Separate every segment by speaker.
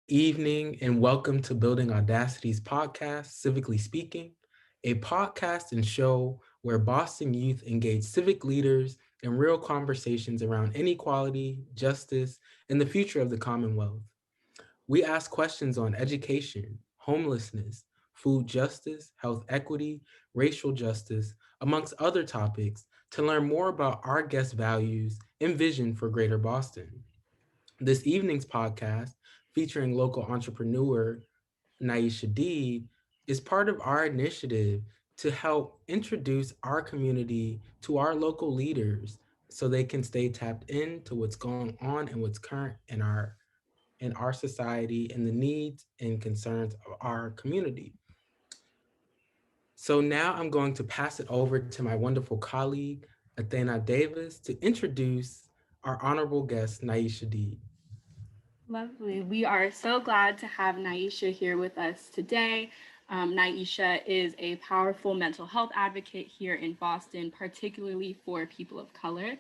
Speaker 1: evening, and welcome to Building Audacity's podcast, Civically Speaking, a podcast and show where Boston youth engage civic leaders in real conversations around inequality, justice, and the future of the commonwealth. We ask questions on education, homelessness, food justice, health equity, racial justice, amongst other topics, to learn more about our guest values and vision for Greater Boston. This evening's podcast, featuring local entrepreneur Niesha is part of our initiative to help introduce our community to our local leaders so they can stay tapped into what's going on and what's current in our society and the needs and concerns of our community. So now I'm going to pass it over to my wonderful colleague, Athena Davis, to introduce our honorable guest, Niesha D.
Speaker 2: Lovely. We are so glad to have Niesha here with us today. Niesha is a powerful mental health advocate here in Boston, particularly for people of color.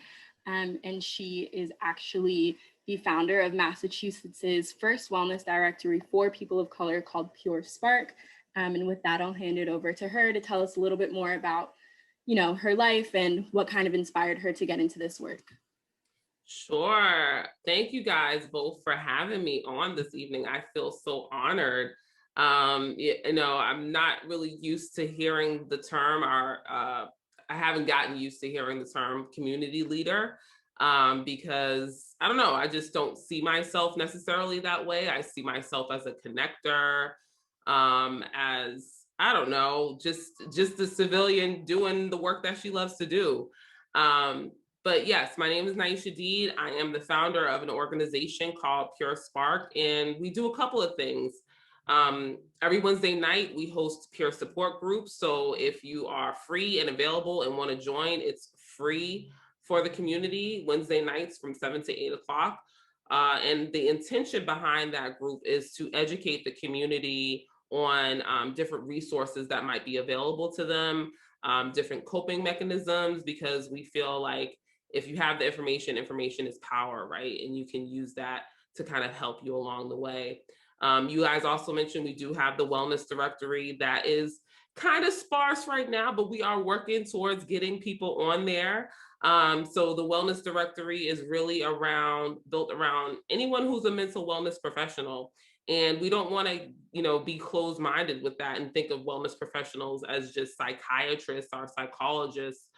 Speaker 2: And she is actually the founder of Massachusetts's first wellness directory for people of color called Pure Spark. And with that, I'll hand it over to her to tell us a little bit more about, her life and what kind of inspired her to get into this work.
Speaker 3: Sure. Thank you guys both for having me on this evening. I feel so honored. I'm not really used to hearing the term, or I haven't gotten used to hearing the term community leader because I don't know, I just don't see myself necessarily that way. I see myself as a connector, as I don't know, just a civilian doing the work that she loves to do. But yes, my name is Niesha Deed. I am the founder of an organization called Pure Spark, and we do a couple of things. Every Wednesday night, we host peer support groups. So if you are free and available and want to join, it's free for the community Wednesday nights from 7 to 8 o'clock. And the intention behind that group is to educate the community on different resources that might be available to them, different coping mechanisms, because we feel like if you have the information is power, right? And you can use that to kind of help you along the way. You guys also mentioned we do have the wellness directory that is kind of sparse right now, but we are working towards getting people on there. So the wellness directory is really built around anyone who's a mental wellness professional. And we don't want to, be closed-minded with that and think of wellness professionals as just psychiatrists or psychologists.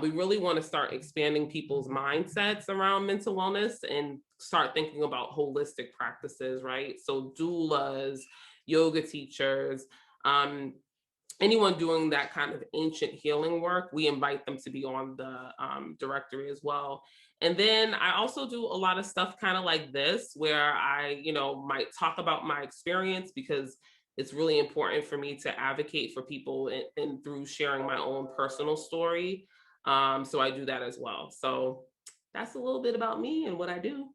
Speaker 3: We really want to start expanding people's mindsets around mental wellness and start thinking about holistic practices, right? So doulas, yoga teachers, anyone doing that kind of ancient healing work, we invite them to be on the directory as well. And then I also do a lot of stuff kind of like this, where I, might talk about my experience, because it's really important for me to advocate for people and through sharing my own personal story. So I do that as well. So that's a little bit about me and what I do.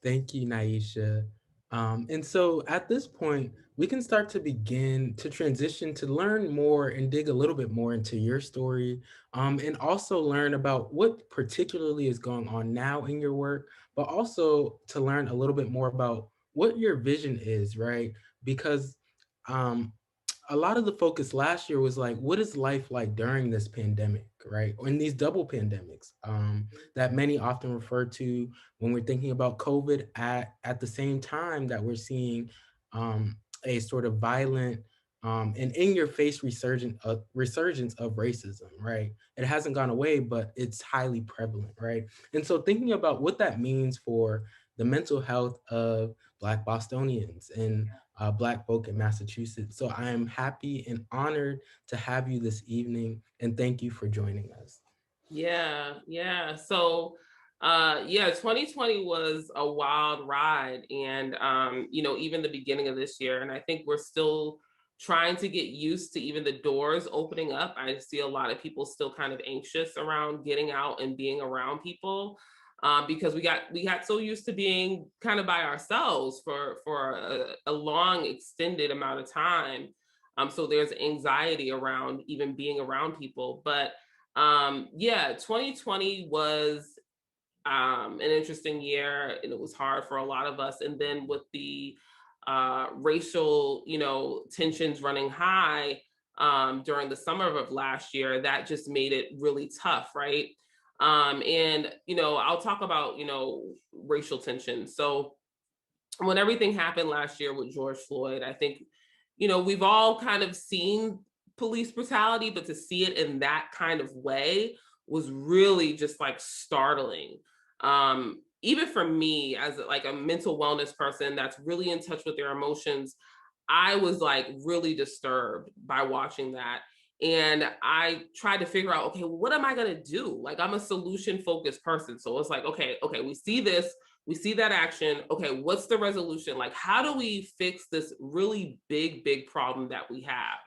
Speaker 1: Thank you, Niesha. And so at this point, we can start to begin to transition to learn more and dig a little bit more into your story, and also learn about what particularly is going on now in your work, but also to learn a little bit more about what your vision is, right? Because um, a lot of the focus last year was like, what is life like during this pandemic, right? Or in these double pandemics that many often refer to when we're thinking about COVID at the same time that we're seeing a sort of violent and in your face resurgence of racism, right? It hasn't gone away, but it's highly prevalent, right? And so thinking about what that means for the mental health of Black Bostonians and Black folk in Massachusetts. So I am happy and honored to have you this evening, and thank you for joining us.
Speaker 3: Yeah. So 2020 was a wild ride, and even the beginning of this year, and I think we're still trying to get used to even the doors opening up. I see a lot of people still kind of anxious around getting out and being around people, because we got so used to being kind of by ourselves for a long extended amount of time. So there's anxiety around even being around people. But 2020 was an interesting year, and it was hard for a lot of us. And then with the racial, tensions running high during the summer of last year, that just made it really tough, right? And I'll talk about racial tension. So when everything happened last year with George Floyd, I think we've all kind of seen police brutality, but to see it in that kind of way was really just like startling. Even for me, as like a mental wellness person that's really in touch with their emotions, I was like really disturbed by watching that. And I tried to figure out, okay, well, what am I going to do? Like, I'm a solution focused person. So it's like, okay, we see this, we see that action. Okay, what's the resolution? Like, how do we fix this really big problem that we have?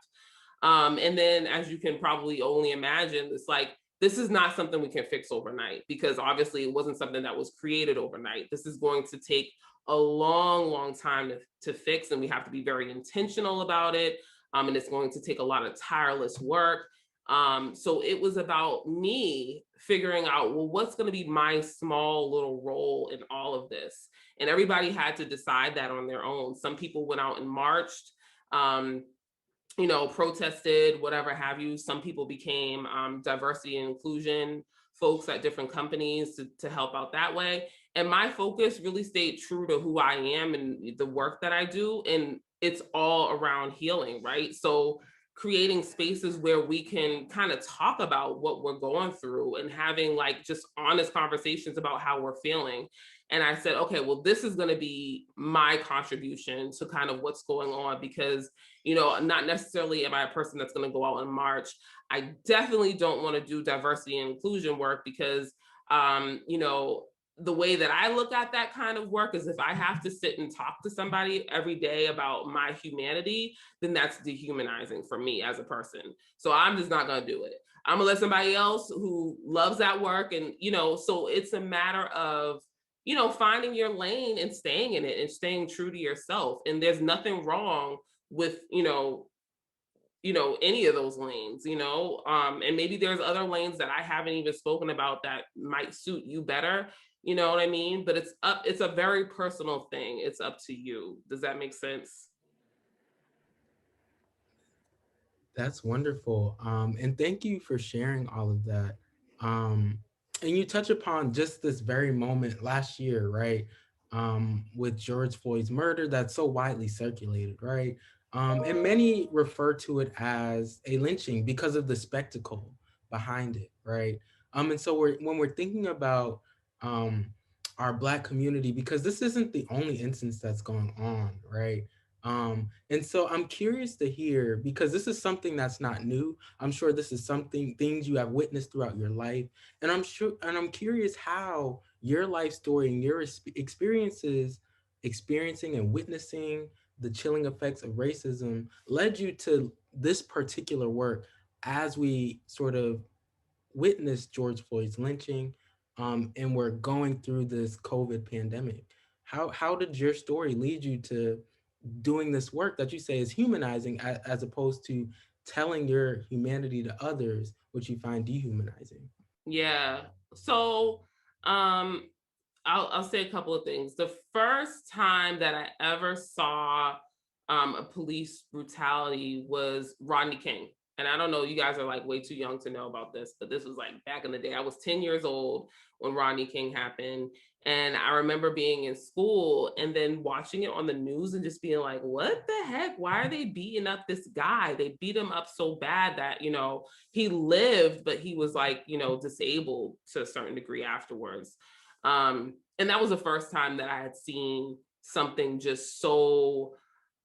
Speaker 3: And then, as you can probably only imagine, it's like, this is not something we can fix overnight, because obviously it wasn't something that was created overnight. This is going to take a long time to fix, and we have to be very intentional about it. And it's going to take a lot of tireless work. So it was about me figuring out, well, what's going to be my small little role in all of this? And everybody had to decide that on their own. Some people went out and marched. Um, protested, whatever have you. Some people became diversity and inclusion folks at different companies to help out that way. And my focus really stayed true to who I am and the work that I do. And it's all around healing, right? So creating spaces where we can kind of talk about what we're going through and having like just honest conversations about how we're feeling. And I said, okay, well, this is going to be my contribution to kind of what's going on, because not necessarily am I a person that's going to go out and march. I definitely don't want to do diversity and inclusion work, because, the way that I look at that kind of work is, if I have to sit and talk to somebody every day about my humanity, then that's dehumanizing for me as a person. So I'm just not going to do it. I'm going to let somebody else who loves that work. And, so it's a matter of, finding your lane and staying in it and staying true to yourself. And there's nothing wrong with any of those lanes, and maybe there's other lanes that I haven't even spoken about that might suit you better, you know what I mean? But it's a very personal thing. It's up to you. Does that make sense?
Speaker 1: That's wonderful. And thank you for sharing all of that. Um, and you touch upon just this very moment last year, right? With George Floyd's murder that's so widely circulated, right? And many refer to it as a lynching because of the spectacle behind it, right? And so when we're thinking about um, our Black community, because this isn't the only instance that's going on, right? And so I'm curious to hear, because this is something that's not new. I'm sure this is things you have witnessed throughout your life. And I'm curious how your life story and your experiences, experiencing and witnessing the chilling effects of racism led you to this particular work as we sort of witnessed George Floyd's lynching, and we're going through this COVID pandemic. How did your story lead you to doing this work that you say is humanizing, as opposed to telling your humanity to others, which you find dehumanizing?
Speaker 3: Yeah. So, um, I'll say a couple of things. The first time that I ever saw a police brutality was Rodney King. And I don't know, you guys are like way too young to know about this, but this was like back in the day. I was 10 years old when Rodney King happened. And I remember being in school and then watching it on the news and just being like, what the heck? Why are they beating up this guy? They beat him up so bad that, he lived, but he was like, disabled to a certain degree afterwards. And that was the first time that I had seen something just so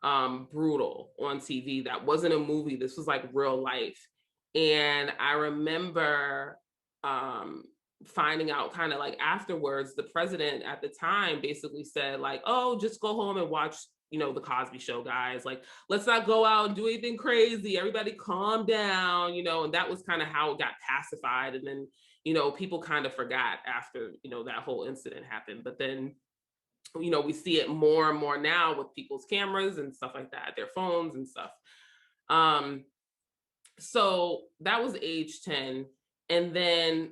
Speaker 3: brutal on TV. That wasn't a movie. This was like real life. And I remember um, finding out kind of like afterwards, the president at the time basically said like, oh, just go home and watch, the Cosby Show, guys. Like, let's not go out and do anything crazy. Everybody calm down, and that was kind of how it got pacified. And then, people kind of forgot after, that whole incident happened. But then, we see it more and more now with people's cameras and stuff like that, their phones and stuff. Um, so that was age 10. And then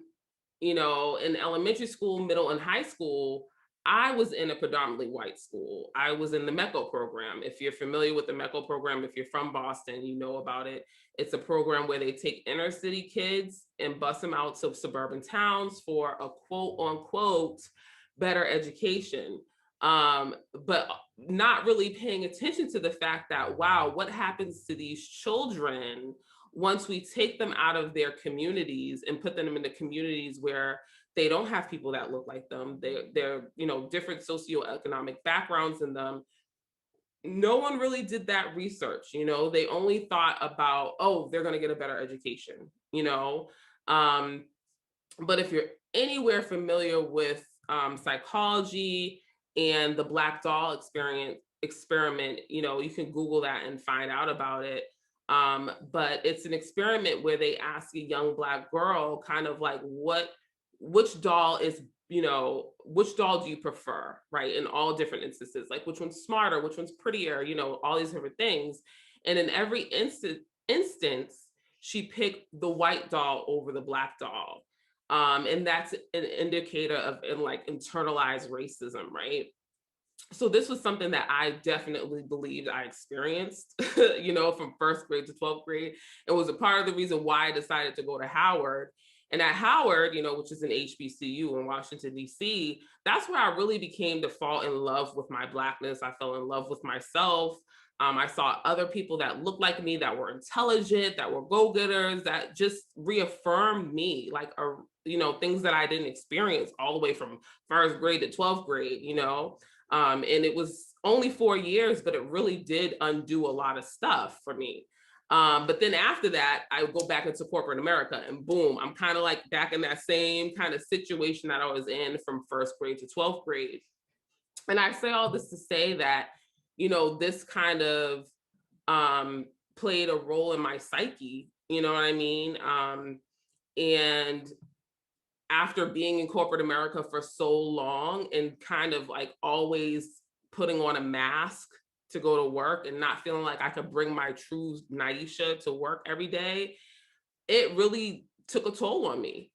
Speaker 3: in elementary school, middle, and high school, I was in a predominantly white school. I was in the MECO program. If you're familiar with the MECO program, if you're from Boston, you know about it. It's a program where they take inner city kids and bus them out to suburban towns for a quote unquote better education. But not really paying attention to the fact that, wow, what happens to these children once we take them out of their communities and put them in the communities where they don't have people that look like them, they're different socioeconomic backgrounds in them. No one really did that research. They only thought about, oh, they're going to get a better education. um, but if you're anywhere familiar with psychology and the Black Doll experiment, you can Google that and find out about it. But it's an experiment where they ask a young Black girl kind of like, which doll do you prefer, right? In all different instances, like which one's smarter, which one's prettier, all these different things. And in every instance, she picked the white doll over the Black doll. And that's an indicator of internalized racism, right? So this was something that I definitely believed I experienced, from first grade to 12th grade. It was a part of the reason why I decided to go to Howard. And at Howard, which is an HBCU in Washington, D.C., that's where I really became to fall in love with my Blackness. I fell in love with myself. I saw other people that looked like me, that were intelligent, that were go-getters, that just reaffirmed me, things that I didn't experience all the way from first grade to 12th grade, and it was only 4 years, but it really did undo a lot of stuff for me. But then after that, I would go back into corporate America and boom, I'm kind of like back in that same kind of situation that I was in from first grade to 12th grade. And I say all this to say that, this kind of played a role in my psyche, you know what I mean? And after being in corporate America for so long and kind of like always putting on a mask to go to work and not feeling like I could bring my true Niesha to work every day, it really took a toll on me.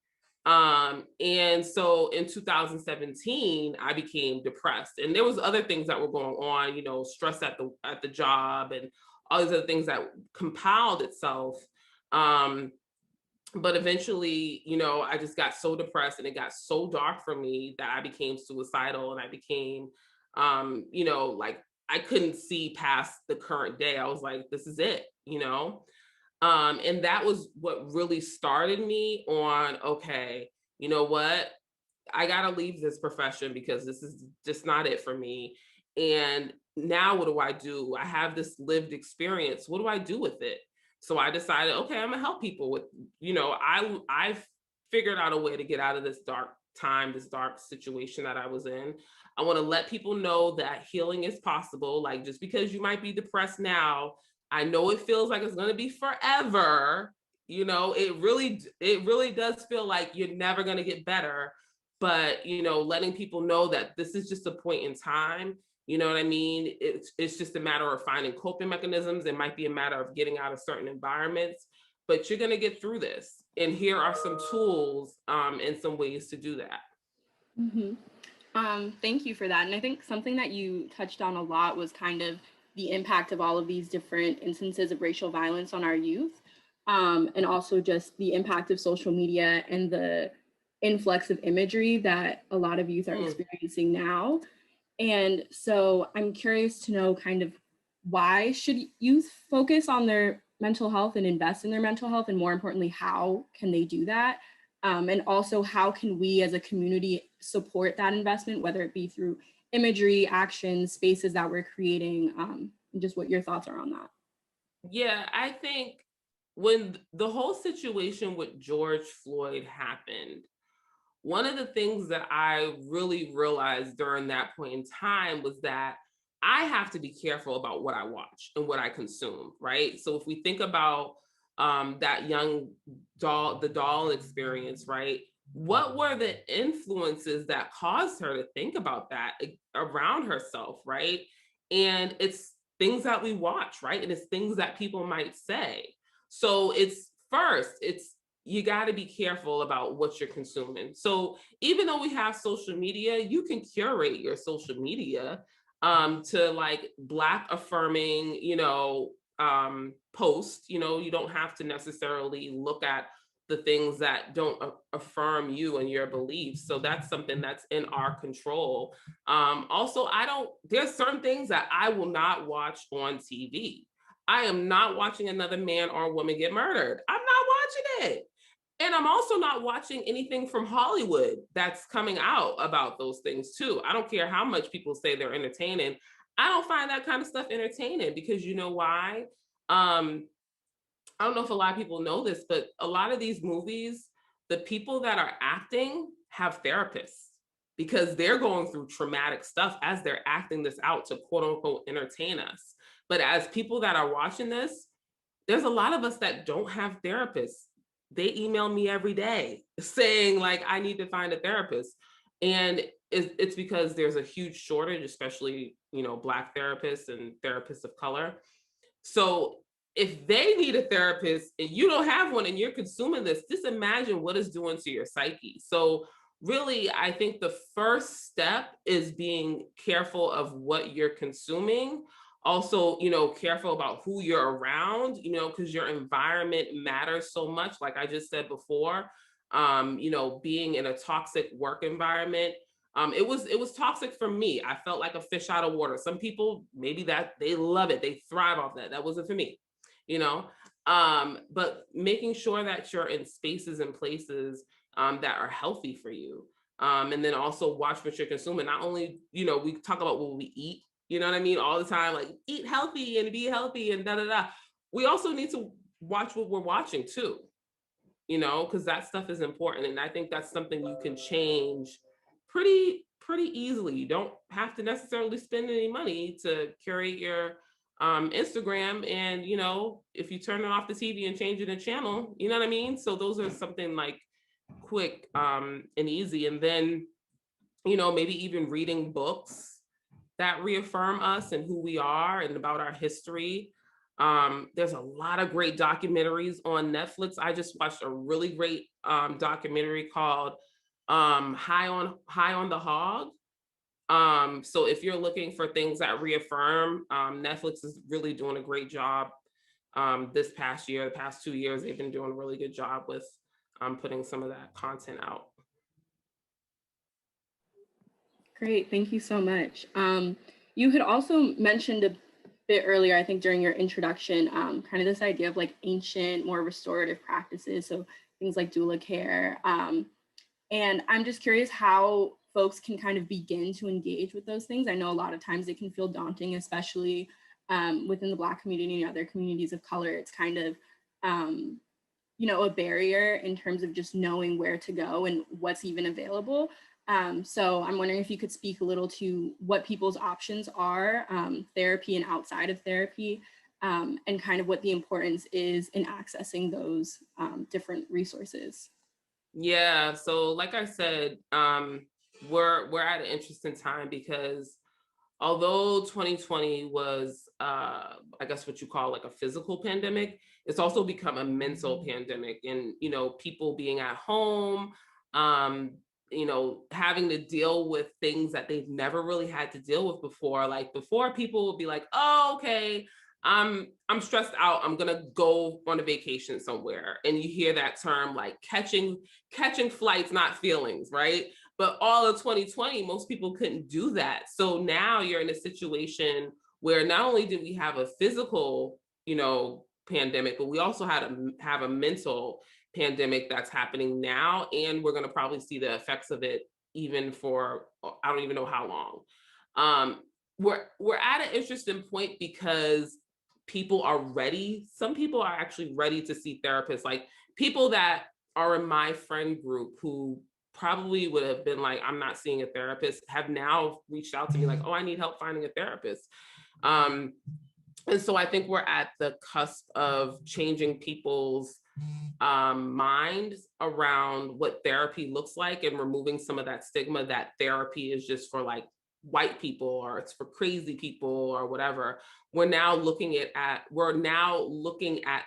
Speaker 3: And so in 2017, I became depressed, and there was other things that were going on, stress at the job and all these other things that compiled itself. But eventually, I just got so depressed and it got so dark for me that I became suicidal, and I became, like I couldn't see past the current day. I was like, this is it, and that was what really started me on, okay, you know what? I got to leave this profession because this is just not it for me. And now what do I do? I have this lived experience. What do I do with it? So I decided, okay, I'm gonna help people with, I've figured out a way to get out of this dark time, this dark situation that I was in. I want to let people know that healing is possible. Like, just because you might be depressed now, I know it feels like it's gonna be forever. It really does feel like you're never gonna get better. But letting people know that this is just a point in time. You know what I mean? It's just a matter of finding coping mechanisms. It might be a matter of getting out of certain environments, but you're going to get through this. And here are some tools and some ways to do that.
Speaker 2: Thank you for that. And I think something that you touched on a lot was kind of the impact of all of these different instances of racial violence on our youth, and also just the impact of social media and the influx of imagery that a lot of youth are experiencing now. And so I'm curious to know kind of, why should youth focus on their mental health and invest in their mental health? And more importantly, how can they do that? And also, how can we as a community support that investment, whether it be through imagery, actions, spaces that we're creating, and just what your thoughts are on that?
Speaker 3: Yeah, I think when the whole situation with George Floyd happened, one of the things that I really realized during that point in time was that I have to be careful about what I watch and what I consume, right? So if we think about that young doll, the doll experience, right? What were the influences that caused her to think about that around herself, right? And it's things that we watch, right? And it's things that people might say. So it's you got to be careful about what you're consuming. So even though we have social media, you can curate your social media to like Black affirming, post. You don't have to necessarily look at the things that don't affirm you and your beliefs. So that's something that's in our control. Also, there's certain things that I will not watch on TV. I am not watching another man or woman get murdered. I'm not watching it. And I'm also not watching anything from Hollywood that's coming out about those things too. I don't care how much people say they're entertaining. I don't find that kind of stuff entertaining, because you know why? I don't know if a lot of people know this, but a lot of these movies, the people that are acting have therapists, because they're going through traumatic stuff as they're acting this out to quote unquote entertain us. But as people that are watching this, there's a lot of us that don't have therapists. They email me every day saying like, I need to find a therapist. And it's because there's a huge shortage, especially, Black therapists and therapists of color. So if they need a therapist and you don't have one and you're consuming this, just imagine what it's doing to your psyche. So really, I think the first step is being careful of what you're consuming. Also, careful about who you're around, because your environment matters so much. Like I just said before, being in a toxic work environment, it was toxic for me. I felt like a fish out of water. Some people, maybe that they love it, they thrive off that. That wasn't for me, you know. But making sure that you're in spaces and places that are healthy for you. And then also watch what you're consuming. Not only, we talk about what we eat, you know what I mean, all the time, like eat healthy and be healthy and da da da. We also need to watch what we're watching too, because that stuff is important. And I think that's something you can change pretty easily. You don't have to necessarily spend any money to curate your Instagram. And if you turn it off the TV and change it in channel, you know what I mean. So those are something like quick and easy. And then maybe even reading books that reaffirm us and who we are and about our history. There's a lot of great documentaries on Netflix. I just watched a really great documentary called High on the Hog. So if you're looking for things that reaffirm, Netflix is really doing a great job. This past year, the past 2 years, they've been doing a really good job with putting some of that content out.
Speaker 2: Great, thank you so much. You had also mentioned a bit earlier, I think during your introduction, kind of this idea of like ancient, more restorative practices. So things like doula care. And I'm just curious how folks can kind of begin to engage with those things. I know a lot of times it can feel daunting, especially within the Black community and other communities of color. It's kind of, a barrier in terms of just knowing where to go and what's even available. So I'm wondering if you could speak a little to what people's options are, therapy and outside of therapy, and kind of what the importance is in accessing those different resources.
Speaker 3: Yeah, so like I said, we're at an interesting time, because although 2020 was I guess what you call like a physical pandemic, it's also become a mental pandemic. And people being at home, having to deal with things that they've never really had to deal with before. Like before, people would be like, oh, okay, I'm stressed out, I'm gonna go on a vacation somewhere. And you hear that term like catching flights, not feelings, right? But all of 2020, most people couldn't do that. So now you're in a situation where not only did we have a physical, pandemic, but we also had have a mental pandemic that's happening now. And we're going to probably see the effects of it even for, I don't even know how long. We're at an interesting point, because people are ready. Some people are actually ready to see therapists. Like people that are in my friend group who probably would have been like, I'm not seeing a therapist, have now reached out to me like, oh, I need help finding a therapist. And so I think we're at the cusp of changing people's minds around what therapy looks like, and removing some of that stigma that therapy is just for like white people, or it's for crazy people, or whatever. We're now looking at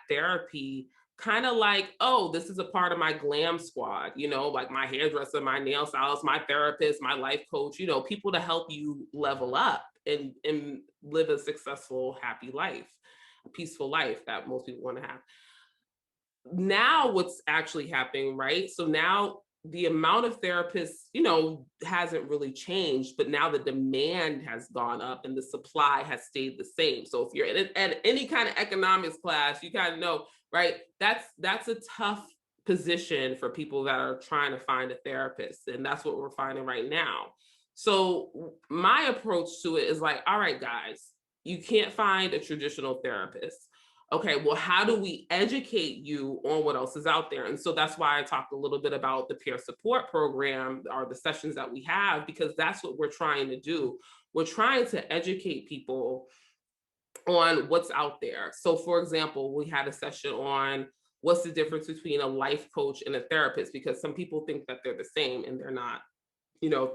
Speaker 3: therapy kind of like, oh, this is a part of my glam squad, like my hairdresser, my nail stylist, my therapist, my life coach, people to help you level up and live a successful, happy life, a peaceful life that most people want to have. Now what's actually happening, right? So now the amount of therapists, hasn't really changed, but now the demand has gone up and the supply has stayed the same. So if you're at any kind of economics class, you kind of know, right? That's a tough position for people that are trying to find a therapist. And that's what we're finding right now. So my approach to it is like, all right, guys, you can't find a traditional therapist. Okay, well, how do we educate you on what else is out there? And so that's why I talked a little bit about the peer support program or the sessions that we have, because that's what we're trying to do. We're trying to educate people on what's out there. So, for example, we had a session on what's the difference between a life coach and a therapist, because some people think that they're the same and they're not.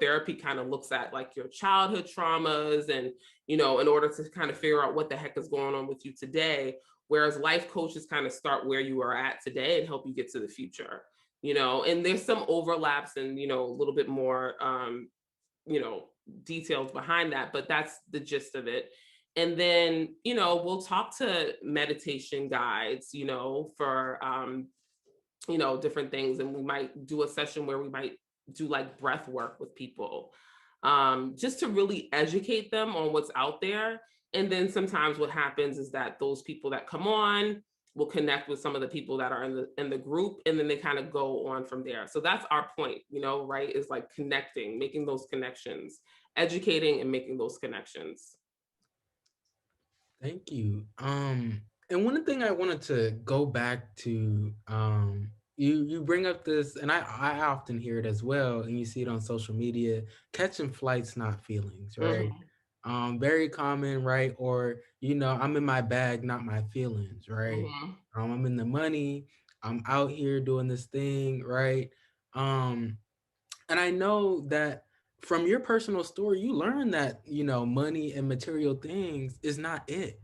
Speaker 3: Therapy kind of looks at like your childhood traumas and, in order to kind of figure out what the heck is going on with you today. Whereas life coaches kind of start where you are at today and help you get to the future, and there's some overlaps and, a little bit more, you know, details behind that, but that's the gist of it. And then, we'll talk to meditation guides, for, different things. And we might do a session where we might do like breath work with people, just to really educate them on what's out there. And then sometimes what happens is that those people that come on will connect with some of the people that are in the group, and then they kind of go on from there. So that's our point, right? Is like connecting, making those connections, educating and making those connections.
Speaker 1: Thank you. And one thing I wanted to go back to, you bring up this, and I often hear it as well, and you see it on social media, catching flights, not feelings, right?
Speaker 3: Mhm.
Speaker 1: Very common, right? Or, I'm in my bag, not my feelings, right?
Speaker 3: Mhm.
Speaker 1: I'm in the money, I'm out here doing this thing, right? Um, and I know that from your personal story, you learn that, money and material things is not it.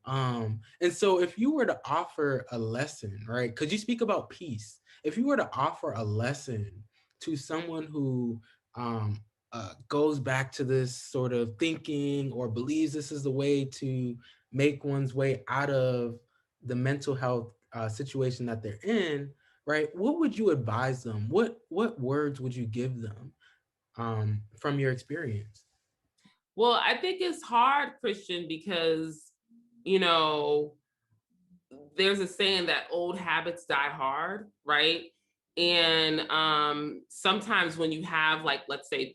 Speaker 1: And so if you were to offer a lesson, right? Because you speak about peace. If you were to offer a lesson to someone who goes back to this sort of thinking or believes this is the way to make one's way out of the mental health situation that they're in, right? What would you advise them? What words would you give them from your experience?
Speaker 3: Well, I think it's hard, Christian, because, you know, there's a saying that old habits die hard, right? And sometimes when you have, like, let's say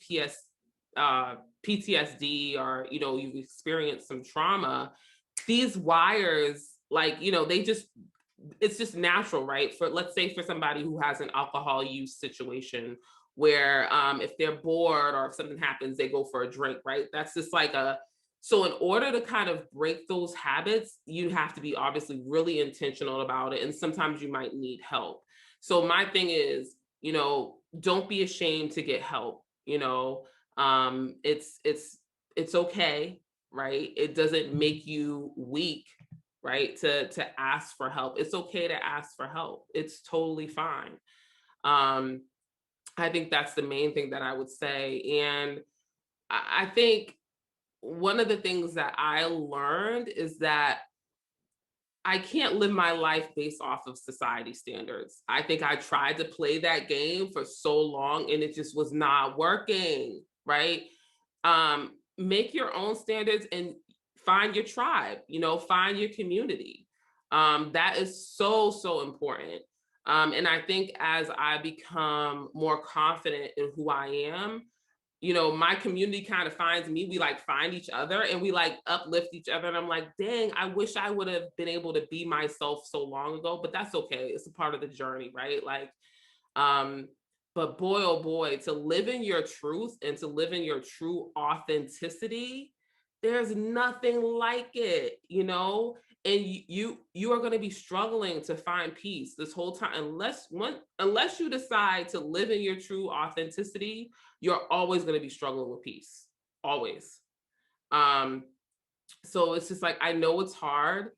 Speaker 3: uh, PTSD, or you've experienced some trauma, these wires, like, it's just natural, right? For, let's say, for somebody who has an alcohol use situation where, if they're bored or if something happens, they go for a drink, right? That's just like a So in order to kind of break those habits, you have to be obviously really intentional about it. And sometimes you might need help. So my thing is, don't be ashamed to get help. It's okay, right? It doesn't make you weak, right? To ask for help. It's okay to ask for help. It's totally fine. Um, I think that's the main thing that I would say. And I think one of the things that I learned is that I can't live my life based off of society standards. I think I tried to play that game for so long and it just was not working, right? Make your own standards and find your tribe, find your community. That is so, so important. And I think as I become more confident in who I am, my community kind of finds me. We like find each other and we like uplift each other. And I'm like, dang, I wish I would have been able to be myself so long ago, but that's okay. It's a part of the journey, right? Like, um, but boy, oh boy, to live in your truth and to live in your true authenticity, there's nothing like it, and you are going to be struggling to find peace this whole time unless you decide to live in your true authenticity. You're always going to be struggling with peace, always. um so it's just like, I know it's hard,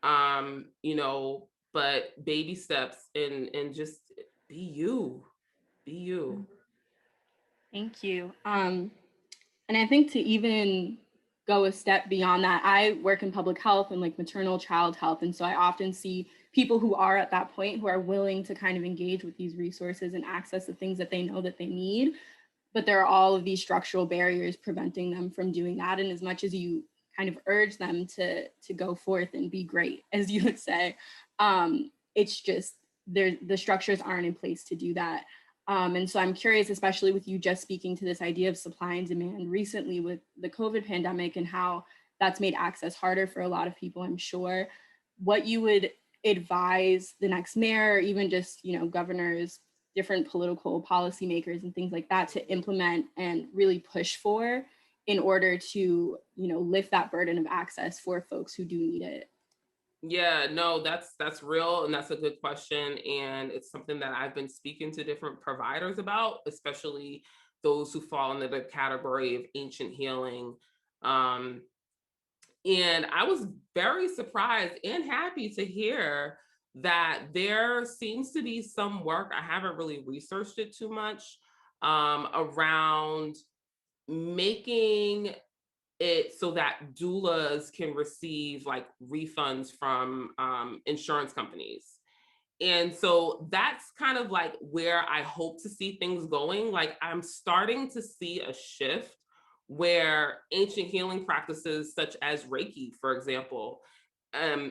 Speaker 3: um you know but baby steps, and just be you, be you.
Speaker 2: Thank you. And I think to even go a step beyond that, I work in public health and like maternal child health. And so I often see people who are at that point who are willing to kind of engage with these resources and access the things that they know that they need. But there are all of these structural barriers preventing them from doing that. And as much as you kind of urge them to go forth and be great, as you would say, it's just the structures aren't in place to do that. And so I'm curious, especially with you just speaking to this idea of supply and demand recently with the COVID pandemic and how that's made access harder for a lot of people, I'm sure, what you would advise the next mayor, or even just, governors, different political policymakers and things like that to implement and really push for in order to, lift that burden of access for folks who do need it.
Speaker 3: Yeah, no, that's real, and that's a good question, and it's something that I've been speaking to different providers about, especially those who fall into the category of ancient healing. Um, and I was very surprised and happy to hear that there seems to be some work. I haven't really researched it too much, around making it so that doulas can receive like refunds from insurance companies. And so that's kind of like where I hope to see things going. Like I'm starting to see a shift where ancient healing practices such as Reiki, for example,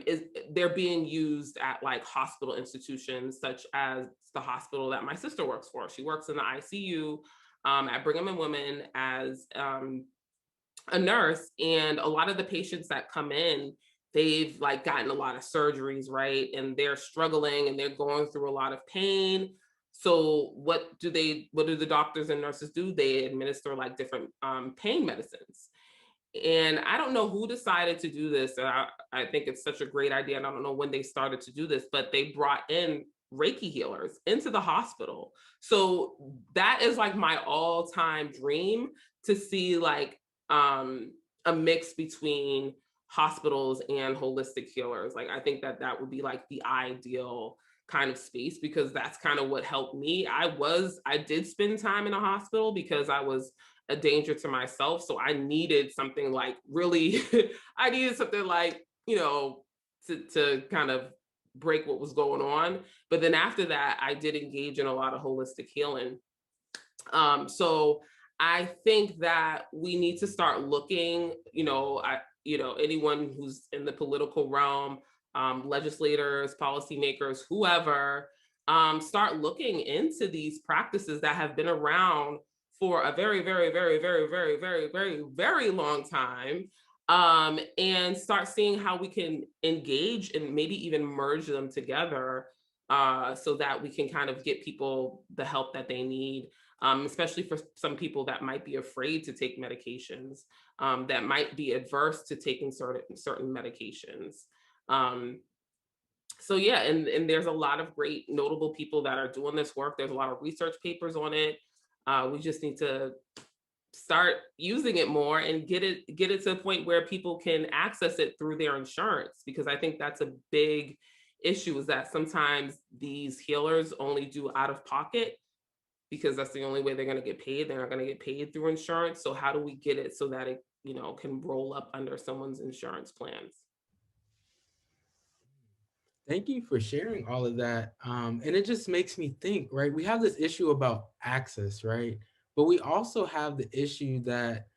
Speaker 3: is they're being used at like hospital institutions such as the hospital that my sister works for. She works in the ICU at Brigham and Women as a nurse, and a lot of the patients that come in, they've like gotten a lot of surgeries, right, and they're struggling and they're going through a lot of pain. So what do the doctors and nurses do? They administer like different pain medicines. And I don't know who decided to do this, and I think it's such a great idea, and I don't know when they started to do this, but they brought in Reiki healers into the hospital. So that is like my all-time dream, to see like um a mix between hospitals and holistic healers. Like I think that that would be like the ideal kind of space, because that's kind of what helped me. I did spend time in a hospital because I was a danger to myself. So I needed something like really, I needed something like, to kind of break what was going on. But then after that, I did engage in a lot of holistic healing. So I think that we need to start looking, anyone who's in the political realm, legislators, policymakers, whoever, start looking into these practices that have been around for a very, very, very, very, very, very, very, very long time, and start seeing how we can engage and maybe even merge them together, so that we can kind of get people the help that they need, especially for some people that might be afraid to take medications, that might be adverse to taking certain medications. Um, so yeah, and there's a lot of great notable people that are doing this work. There's a lot of research papers on it. We just need to start using it more and get it to a point where people can access it through their insurance, because I think that's a big issue, is that sometimes these healers only do out of pocket because that's the only way they're going to get paid. They're not going to get paid through insurance. So how do we get it so that it, can roll up under someone's insurance plans?
Speaker 1: Thank you for sharing all of that. And it just makes me think, right? We have this issue about access, right? But we also have the issue that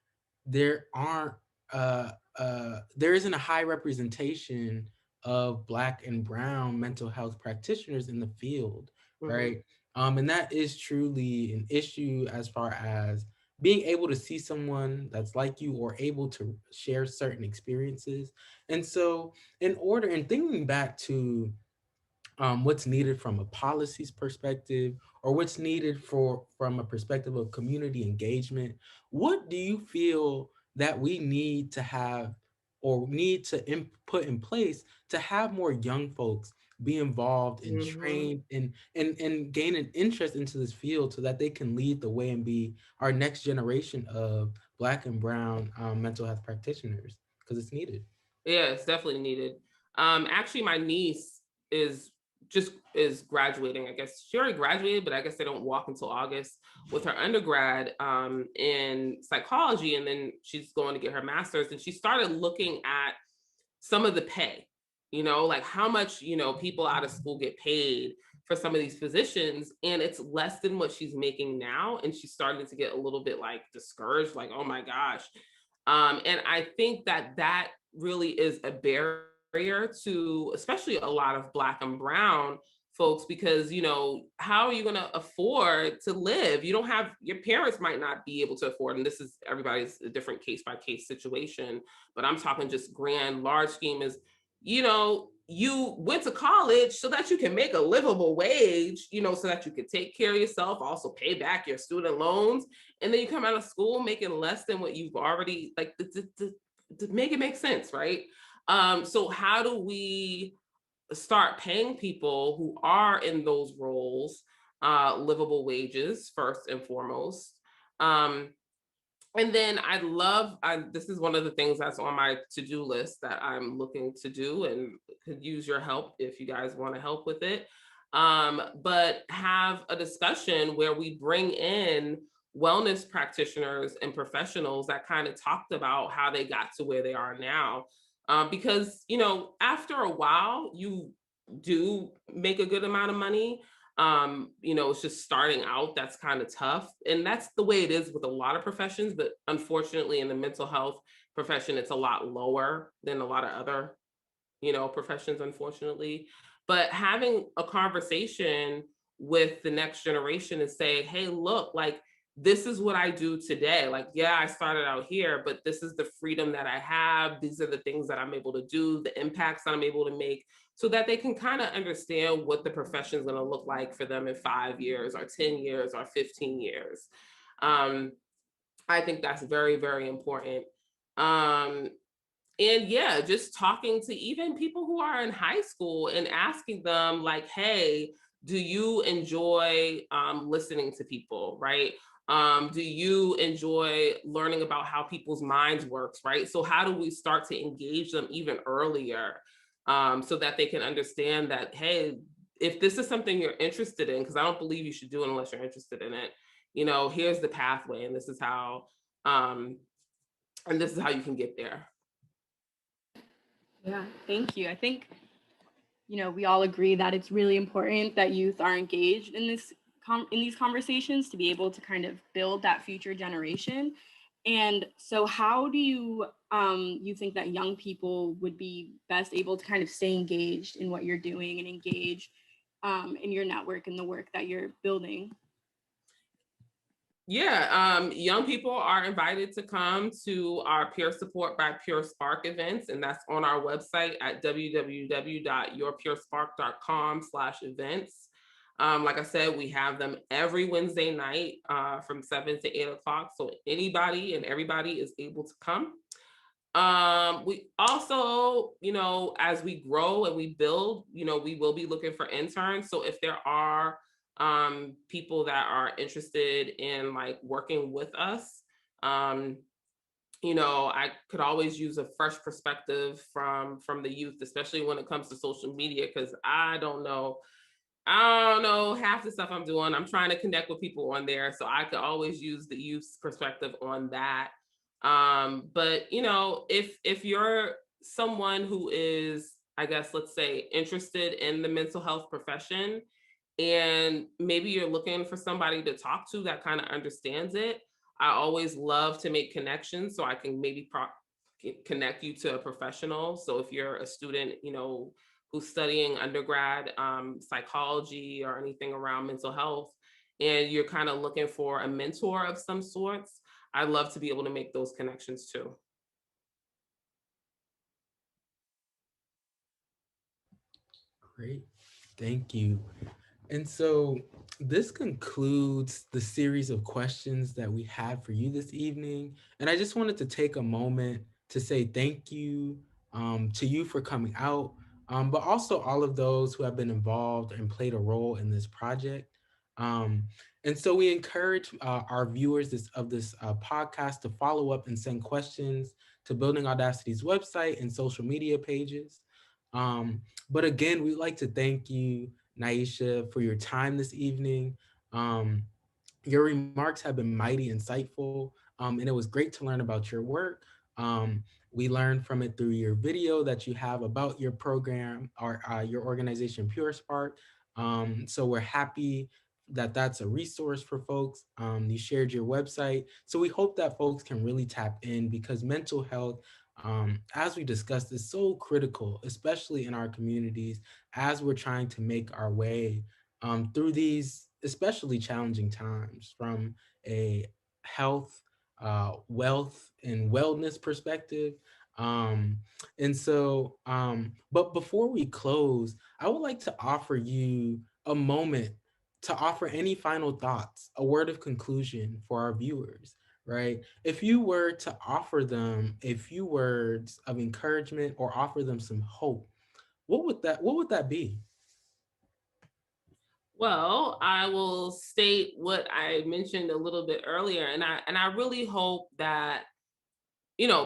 Speaker 1: there aren't there isn't a high representation of Black and Brown mental health practitioners in the field,
Speaker 3: Mhm.
Speaker 1: right? And that is truly an issue as far as being able to see someone that's like you or able to share certain experiences. And so, in order and thinking back to what's needed from a policies perspective or what's needed for from a perspective of community engagement, what do you feel that we need to have or need to put in place to have more young folks be involved and
Speaker 3: Mhm.
Speaker 1: trained and gain an interest into this field so that they can lead the way and be our next generation of Black and Brown mental health practitioners, because it's needed.
Speaker 3: Yeah, it's definitely needed. Actually, my niece is just is graduating. I guess she already graduated, but I guess they don't walk until August with her undergrad in psychology. And then she's going to get her master's. And she started looking at some of the pay, like how much, people out of school get paid for some of these positions. And it's less than what she's making now. And she's starting to get a little bit like discouraged, like, oh my gosh. And I think that really is a barrier to especially a lot of Black and Brown folks, because how are you going to afford to live? You don't have, your parents might not be able to afford, and this is everybody's a different case by case situation, but I'm talking just grand large scheme is, you went to college so that you can make a livable wage, so that you can take care of yourself, also pay back your student loans, and then you come out of school making less than what you've already, like, to make it make sense, right? So how do we start paying people who are in those roles livable wages first and foremost? And then this is one of the things that's on my to-do list that I'm looking to do, and could use your help if you guys want to help with it. But have a discussion where we bring in wellness practitioners and professionals that kind of talked about how they got to where they are now. Because, after a while, you do make a good amount of money. It's just starting out, that's kind of tough. And that's the way it is with a lot of professions, but unfortunately in the mental health profession, it's a lot lower than a lot of other, professions, unfortunately. But having a conversation with the next generation and say, hey, look, like, this is what I do today. Like, yeah, I started out here, but this is the freedom that I have. These are the things that I'm able to do, the impacts that I'm able to make, so that they can kind of understand what the profession is going to look like for them in 5 years or 10 years or 15 years. I think that's very, very important. And yeah, just talking to even people who are in high school and asking them, like, hey, do you enjoy listening to people, right? Do you enjoy learning about how people's minds works, right? So how do we start to engage them even earlier, so that they can understand that, hey, if this is something you're interested in, because I don't believe you should do it unless you're interested in it, here's the pathway, and this is how you can get there.
Speaker 2: Yeah, thank you. I think, we all agree that it's really important that youth are engaged in in these conversations to be able to kind of build that future generation. And so how do you think that young people would be best able to kind of stay engaged in what you're doing and engage in your network and the work that you're building?
Speaker 3: Yeah, young people are invited to come to our Peer Support by Pure Spark events, and that's on our website at www.yourpurespark.com/events. Like I said, we have them every Wednesday night from 7 to 8 o'clock, so anybody and everybody is able to come. We also, as we grow and we build, we will be looking for interns. So if there are people that are interested in like working with us, I could always use a fresh perspective from the youth, especially when it comes to social media, because I don't know half the stuff I'm doing. I'm trying to connect with people on there, so I could always use the youth's perspective on that. But if you're someone who is, I guess, let's say, interested in the mental health profession, and maybe you're looking for somebody to talk to that kind of understands it, I always love to make connections, so I can maybe connect you to a professional. So if you're a student, who's studying undergrad psychology or anything around mental health, and you're kind of looking for a mentor of some sorts, I'd love to be able to make those connections too.
Speaker 1: Great. Thank you. And so this concludes the series of questions that we had for you this evening. And I just wanted to take a moment to say thank you to you for coming out, but also all of those who have been involved and played a role in this project. Um, and so we encourage our viewers of this podcast to follow up and send questions to Building Audacity's website and social media pages. Um, but again, we'd like to thank you, Niesha, for your time this evening. Um, your remarks have been mighty insightful, and it was great to learn about your work. We learned from it through your video that you have about your program or your organization, Pure Spark. So we're happy that that's a resource for folks. You shared your website. So we hope that folks can really tap in because mental health, as we discussed, is so critical, especially in our communities as we're trying to make our way through these especially challenging times from a health, wealth, and wellness perspective. Um, but before we close, I would like to offer you a moment to offer any final thoughts, a word of conclusion for our viewers, right? If you were to offer them a few words of encouragement or offer them some hope, what would that be?
Speaker 3: Well, I will state what I mentioned a little bit earlier, and I really hope that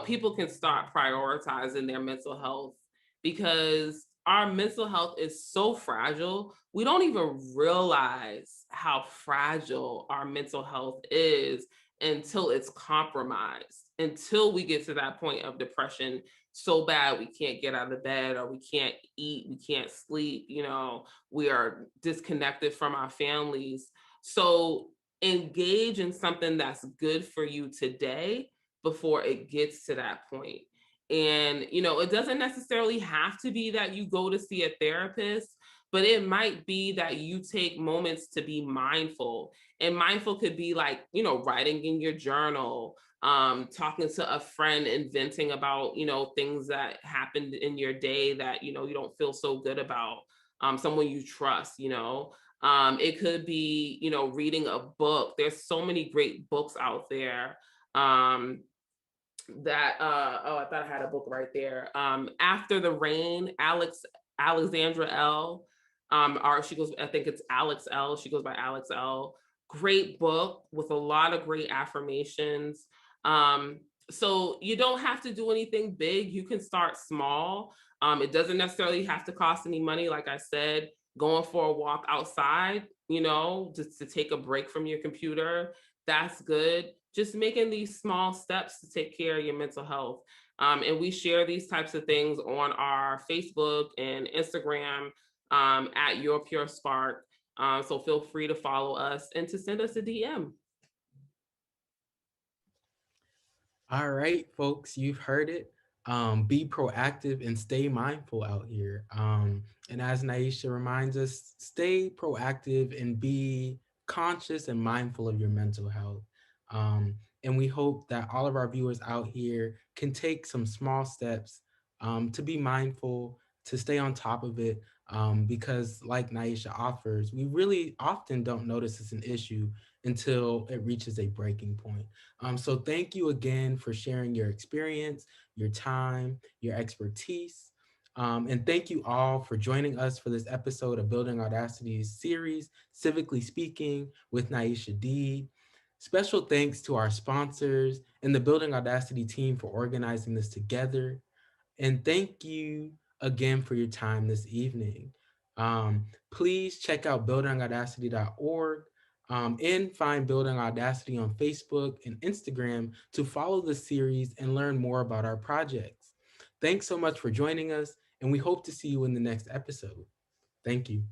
Speaker 3: people can start prioritizing their mental health because our mental health is so fragile. We don't even realize how fragile our mental health is until it's compromised, until we get to that point of depression so bad we can't get out of bed or we can't eat, we can't sleep, we are disconnected from our families. So engage in something that's good for you today before it gets to that point. And, it doesn't necessarily have to be that you go to see a therapist, but it might be that you take moments to be mindful. And mindful could be like, writing in your journal, talking to a friend and venting about, things that happened in your day that, you don't feel so good about, someone you trust, it could be, reading a book. There's so many great books out there. That oh, I thought I had a book right there. After the Rain, Alexandra L. Or she goes, I think it's Alex L. She goes by Alex L. Great book with a lot of great affirmations. So you don't have to do anything big. You can start small. It doesn't necessarily have to cost any money. Like I said, going for a walk outside, just to take a break from your computer, that's good. Just making these small steps to take care of your mental health. And we share these types of things on our Facebook and Instagram at Your Pure Spark. So feel free to follow us and to send us a DM.
Speaker 1: All right, folks, you've heard it. Be proactive and stay mindful out here. And as Niesha reminds us, stay proactive and be conscious and mindful of your mental health. And we hope that all of our viewers out here can take some small steps to be mindful, to stay on top of it. Because, like Niesha offers, we really often don't notice it's an issue until it reaches a breaking point. So thank you again for sharing your experience, your time, your expertise. And thank you all for joining us for this episode of Building Audacity's series, Civically Speaking with Niesha Deed. Special thanks to our sponsors and the Building Audacity team for organizing this together. And thank you again for your time this evening. Please check out buildingaudacity.org and find Building Audacity on Facebook and Instagram to follow the series and learn more about our projects. Thanks so much for joining us, and we hope to see you in the next episode. Thank you.